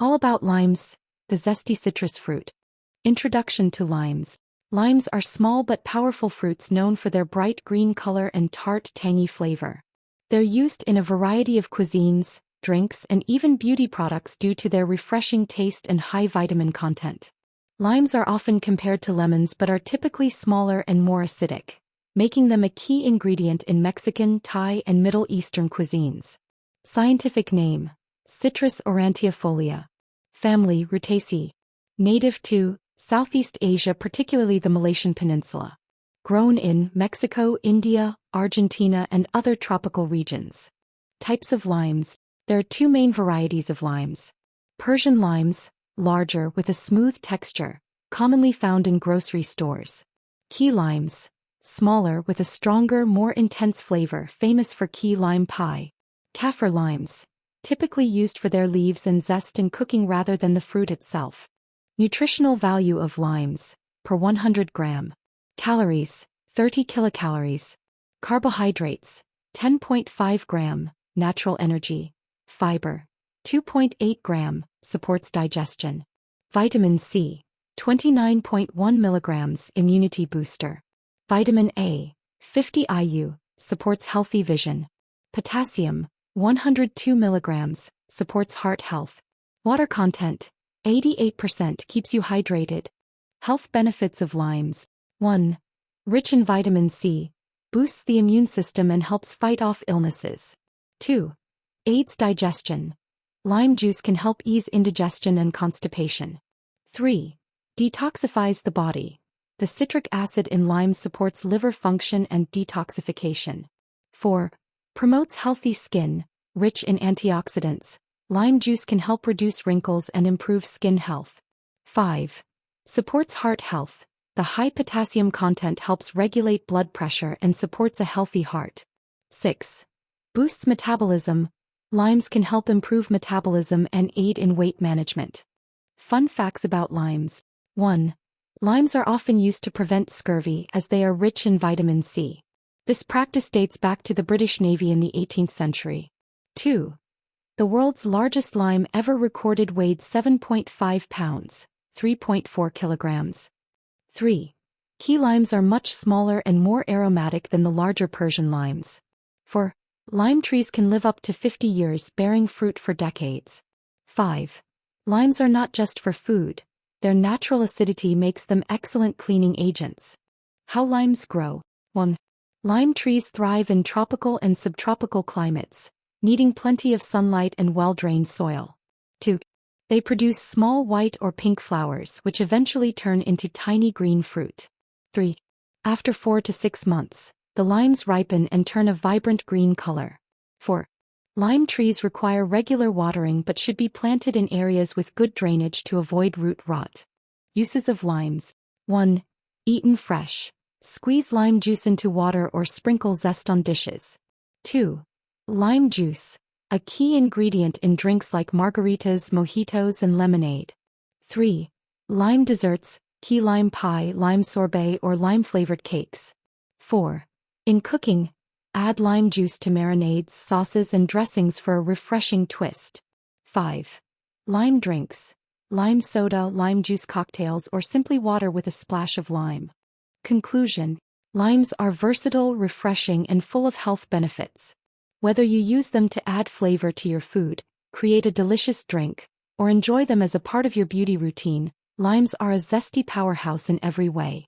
All about limes, the zesty citrus fruit. Introduction to limes. Limes are small but powerful fruits known for their bright green color and tart, tangy flavor. They're used in a variety of cuisines, drinks, and even beauty products due to their refreshing taste and high vitamin content. Limes are often compared to lemons but are typically smaller and more acidic, making them a key ingredient in Mexican, Thai, and Middle Eastern cuisines. Scientific name: Citrus aurantiafolia. Family: Rutaceae. Native to Southeast Asia, particularly the Malaysian Peninsula. Grown in Mexico, India, Argentina, and other tropical regions. Types of limes. There are two main varieties of limes. Persian limes, larger with a smooth texture, commonly found in grocery stores. Key limes, smaller with a stronger, more intense flavor, famous for key lime pie. Kaffir limes, typically used for their leaves and zest in cooking rather than the fruit itself. Nutritional value of limes, per 100 gram. Calories, 30 kilocalories. Carbohydrates, 10.5 gram, natural energy. Fiber, 2.8 gram, supports digestion. Vitamin C, 29.1 milligrams, immunity booster. Vitamin A, 50 IU, supports healthy vision. Potassium, 102 milligrams, supports heart health. Water content, 88%, keeps you hydrated. Health benefits of limes. 1. Rich in vitamin C, boosts the immune system and helps fight off illnesses. 2. Aids digestion. Lime juice can help ease indigestion and constipation. 3. Detoxifies the body. The citric acid in lime supports liver function and detoxification. 4. Promotes healthy skin, rich in antioxidants. Lime juice can help reduce wrinkles and improve skin health. 5. Supports heart health. The high potassium content helps regulate blood pressure and supports a healthy heart. 6. Boosts metabolism. Limes can help improve metabolism and aid in weight management. Fun facts about limes. 1. Limes are often used to prevent scurvy as they are rich in vitamin C. This practice dates back to the British Navy in the 18th century. 2. The world's largest lime ever recorded weighed 7.5 pounds, 3.4 kilograms. 3. Key limes are much smaller and more aromatic than the larger Persian limes. 4. Lime trees can live up to 50 years, bearing fruit for decades. 5. Limes are not just for food. Their natural acidity makes them excellent cleaning agents. How limes grow. 1. Lime trees thrive in tropical and subtropical climates, needing plenty of sunlight and well-drained soil. 2. They produce small white or pink flowers which eventually turn into tiny green fruit. 3. After 4 to 6 months, the limes ripen and turn a vibrant green color. 4. Lime trees require regular watering but should be planted in areas with good drainage to avoid root rot. Uses of limes. 1. Eaten fresh. Squeeze lime juice into water or sprinkle zest on dishes. 2. Lime juice, a key ingredient in drinks like margaritas, mojitos, and lemonade. 3. Lime desserts, key lime pie, lime sorbet, or lime-flavored cakes. 4. In cooking, add lime juice to marinades, sauces, and dressings for a refreshing twist. 5. Lime drinks, lime soda, lime juice cocktails, or simply water with a splash of lime. Conclusion: limes are versatile, refreshing, and full of health benefits. Whether you use them to add flavor to your food, create a delicious drink, or enjoy them as a part of your beauty routine, limes are a zesty powerhouse in every way.